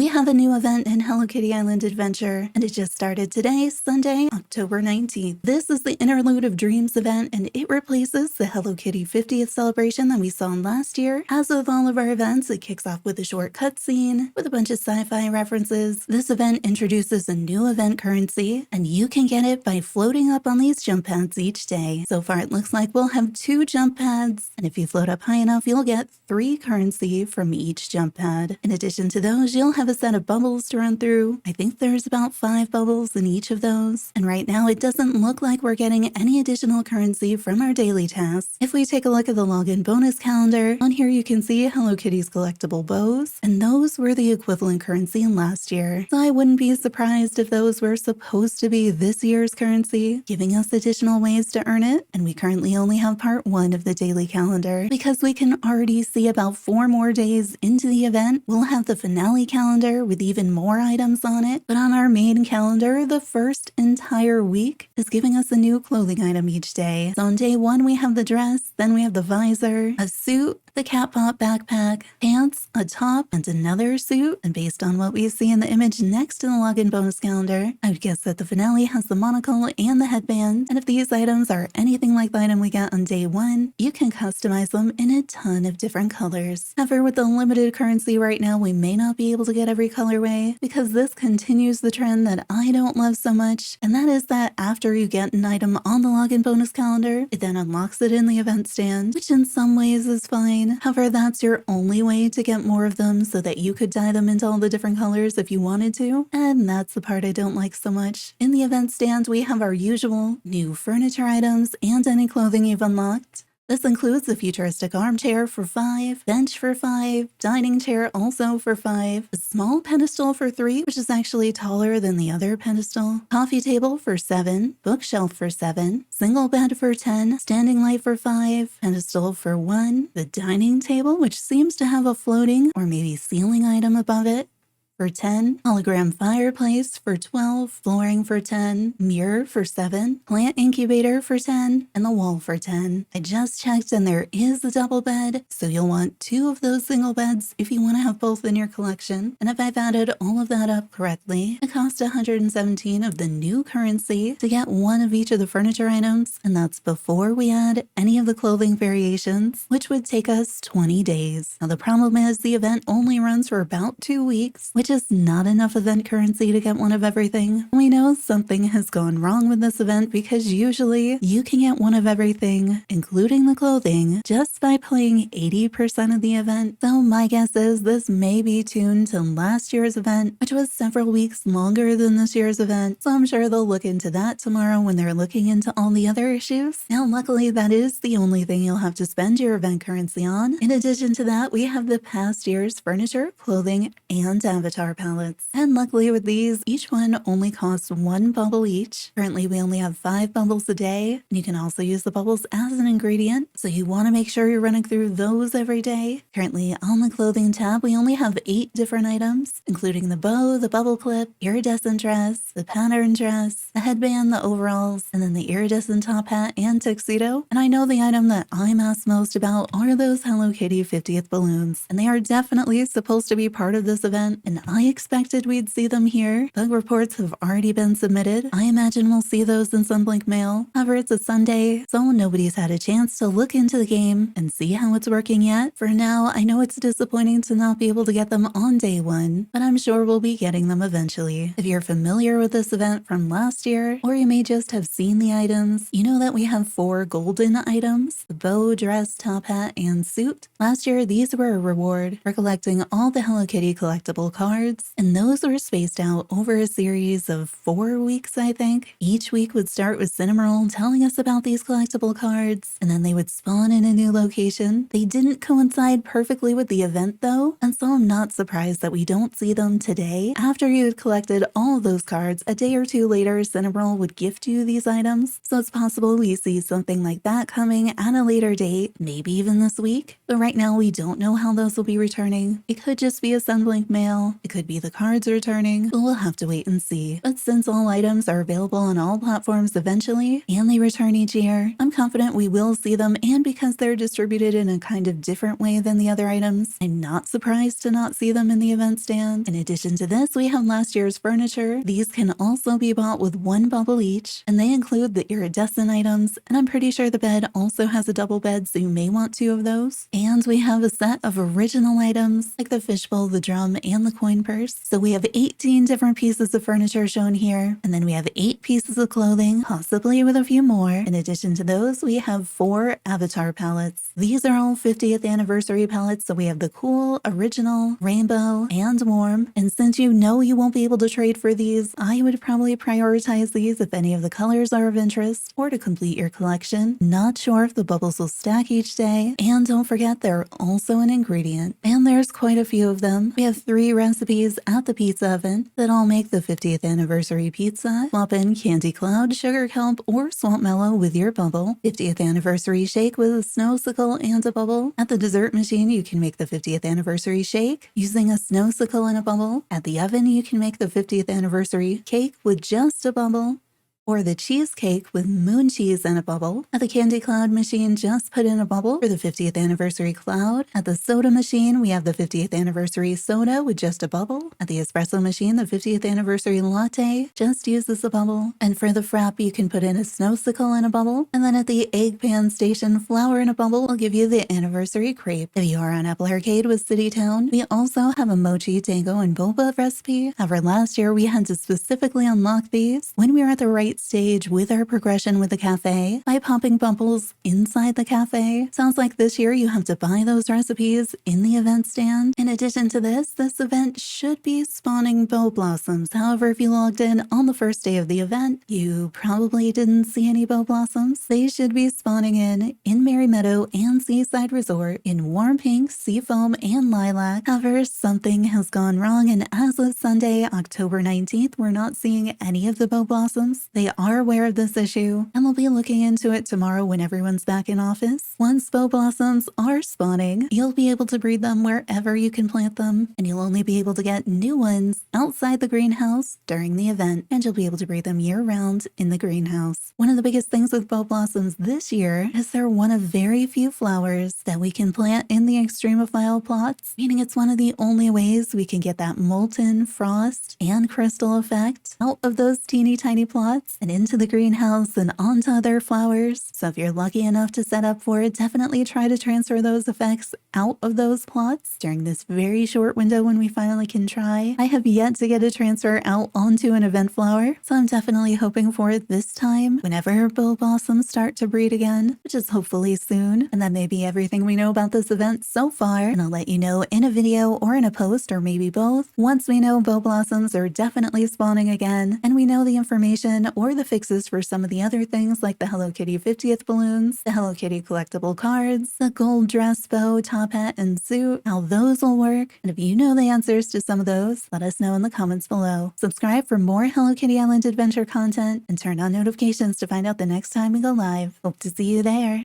We have a new event in Hello Kitty Island Adventure, and it just started today, Sunday, October 19th. This is the Interlude of Dreams event, and it replaces the Hello Kitty 50th celebration that we saw last year. As with all of our events, it kicks off with a short cutscene with a bunch of sci-fi references. This event introduces a new event currency, and you can get it by floating up on these jump pads each day. So far, it looks like we'll have 2 jump pads, and if you float up high enough, you'll get 3 currency from each jump pad. In addition to those, you'll have a set of bubbles to run through. I think there's about 5 bubbles in each of those. And right now, it doesn't look like we're getting any additional currency from our daily tasks. If we take a look at the login bonus calendar, on here you can see Hello Kitty's collectible bows, and those were the equivalent currency last year. So I wouldn't be surprised if those were supposed to be this year's currency, giving us additional ways to earn it. And we currently only have part 1 of the daily calendar, because we can already see about 4 more days into the event. We'll have the finale calendar with even more items on it, but on our main calendar, the first entire week is giving us a new clothing item each day. So on day 1, we have the dress, then we have the visor, a suit, the cat pop backpack, pants, a top, and another suit. And based on what we see in the image next to the login bonus calendar, I would guess that the finale has the monocle and the headband. And if these items are anything like the item we got on day 1, you can customize them in a ton of different colors. However, with the limited currency right now, we may not be able to get every colorway, because this continues the trend that I don't love so much, and that is that after you get an item on the login bonus calendar, it then unlocks it in the event stand, which in some ways is fine. However, that's your only way to get more of them, so that you could dye them into all the different colors if you wanted to, and that's the part I don't like so much. In the event stand, we have our usual new furniture items and any clothing you've unlocked. This includes a futuristic armchair for 5, bench for 5, dining chair also for 5, a small pedestal for 3, which is actually taller than the other pedestal, coffee table for 7, bookshelf for 7, single bed for 10, standing light for 5, pedestal for 1, the dining table, which seems to have a floating or maybe ceiling item above it, for 10, hologram fireplace for 12, flooring for 10, mirror for 7, plant incubator for 10, and the wall for 10. I just checked and there is a double bed, so you'll want 2 of those single beds if you want to have both in your collection. And if I've added all of that up correctly, it costs 117 of the new currency to get 1 of each of the furniture items, and that's before we add any of the clothing variations, which would take us 20 days. Now the problem is the event only runs for about 2 weeks, which is not enough event currency to get 1 of everything. We know something has gone wrong with this event, because usually you can get 1 of everything, including the clothing, just by playing 80% of the event. So my guess is this may be tuned to last year's event, which was several weeks longer than this year's event. So I'm sure they'll look into that tomorrow when they're looking into all the other issues. Now, luckily, that is the only thing you'll have to spend your event currency on. In addition to that, we have the past year's furniture, clothing, and avatar palettes. And luckily with these, each one only costs 1 bubble each. Currently, we only have 5 bubbles a day. And you can also use the bubbles as an ingredient, so you want to make sure you're running through those every day. Currently, on the clothing tab, we only have 8 different items, including the bow, the bubble clip, iridescent dress, the pattern dress, the headband, the overalls, and then the iridescent top hat and tuxedo. And I know the item that I'm asked most about are those Hello Kitty 50th balloons, and they are definitely supposed to be part of this event, and I expected we'd see them here. Bug reports have already been submitted. I imagine we'll see those in Sunblink Mail. However, it's a Sunday, so nobody's had a chance to look into the game and see how it's working yet. For now, I know it's disappointing to not be able to get them on day 1, but I'm sure we'll be getting them eventually. If you're familiar with this event from last year, or you may just have seen the items, you know that we have 4 golden items: the bow, dress, top hat, and suit. Last year, these were a reward for collecting all the Hello Kitty collectible cards, and those were spaced out over a series of 4 weeks, I think. Each week would start with Cinnamoroll telling us about these collectible cards, and then they would spawn in a new location. They didn't coincide perfectly with the event though, and so I'm not surprised that we don't see them today. After you had collected all of those cards, a day or 2 later, Cinnamoroll would gift you these items, so it's possible we see something like that coming at a later date, maybe even this week. But right now we don't know how those will be returning. It could just be a Sunblink Mail, It could be the cards returning, but we'll have to wait and see. But since all items are available on all platforms eventually, and they return each year, I'm confident we will see them, and because they're distributed in a kind of different way than the other items, I'm not surprised to not see them in the event stand. In addition to this, we have last year's furniture. These can also be bought with one bubble each, and they include the iridescent items, and I'm pretty sure the bed also has a double bed, so you may want 2 of those. And we have a set of original items, like the fishbowl, the drum, and the coin purse. So we have 18 different pieces of furniture shown here, and then we have 8 pieces of clothing, possibly with a few more. In addition to those, we have 4 avatar palettes. These are all 50th anniversary palettes, so we have the cool, original, rainbow, and warm. And since you know you won't be able to trade for these, I would probably prioritize these if any of the colors are of interest, or to complete your collection. Not sure if the bubbles will stack each day, and don't forget they're also an ingredient. And there's quite a few of them. We have 3 recipes at the pizza oven that all make the 50th anniversary pizza. Swap in Candy Cloud, Sugar Kelp, or Swamp Mellow with your bubble. 50th anniversary shake with a snowsicle and a bubble. At the dessert machine, you can make the 50th anniversary shake using a snowsicle and a bubble. At the oven, you can make the 50th anniversary cake with just a bubble, or the cheesecake with moon cheese and a bubble. At the Candy Cloud machine, just put in a bubble for the 50th anniversary cloud. At the soda machine, we have the 50th anniversary soda with just a bubble. At the espresso machine, the 50th anniversary latte just uses a bubble. And for the frap, you can put in a snowsicle and a bubble. And then at the egg pan station, flour in a bubble will give you the anniversary crepe. If you are on Apple Arcade with City Town, we also have a mochi, tango, and boba recipe. However, last year we had to specifically unlock these when we were at the right stage with our progression with the cafe by popping bubbles inside the cafe. Sounds like this year you have to buy those recipes in the event stand. In addition to this event should be spawning bowblossoms. However, if you logged in on the first day of the event, you probably didn't see any bowblossoms. They should be spawning in Merry Meadow and Seaside Resort in warm pink, seafoam, and lilac. However, something has gone wrong, and as of Sunday, October 19th, we're not seeing any of the bowblossoms. They are aware of this issue, and we'll be looking into it tomorrow when everyone's back in office. Once bowblossoms are spawning, you'll be able to breed them wherever you can plant them, and you'll only be able to get new ones outside the greenhouse during the event, and you'll be able to breed them year-round in the greenhouse. One of the biggest things with bowblossoms this year is they're one of very few flowers that we can plant in the extremophile plots, meaning it's one of the only ways we can get that molten frost and crystal effect out of those teeny tiny plots and into the greenhouse and onto other flowers. So if you're lucky enough to set up for it, definitely try to transfer those effects out of those plots during this very short window when we finally can try. I have yet to get a transfer out onto an event flower, so I'm definitely hoping for it this time whenever bowblossoms start to breed again, which is hopefully soon. And that may be everything we know about this event so far, and I'll let you know in a video or in a post, or maybe both, once we know bowblossoms are definitely spawning again and we know the information or the fixes for some of the other things like the Hello Kitty 50th balloons, the Hello Kitty collectible cards, the gold dress bow, top hat, and suit, how those will work. And if you know the answers to some of those, let us know in the comments below. Subscribe for more Hello Kitty Island adventure content and turn on notifications to find out the next time we go live. Hope to see you there.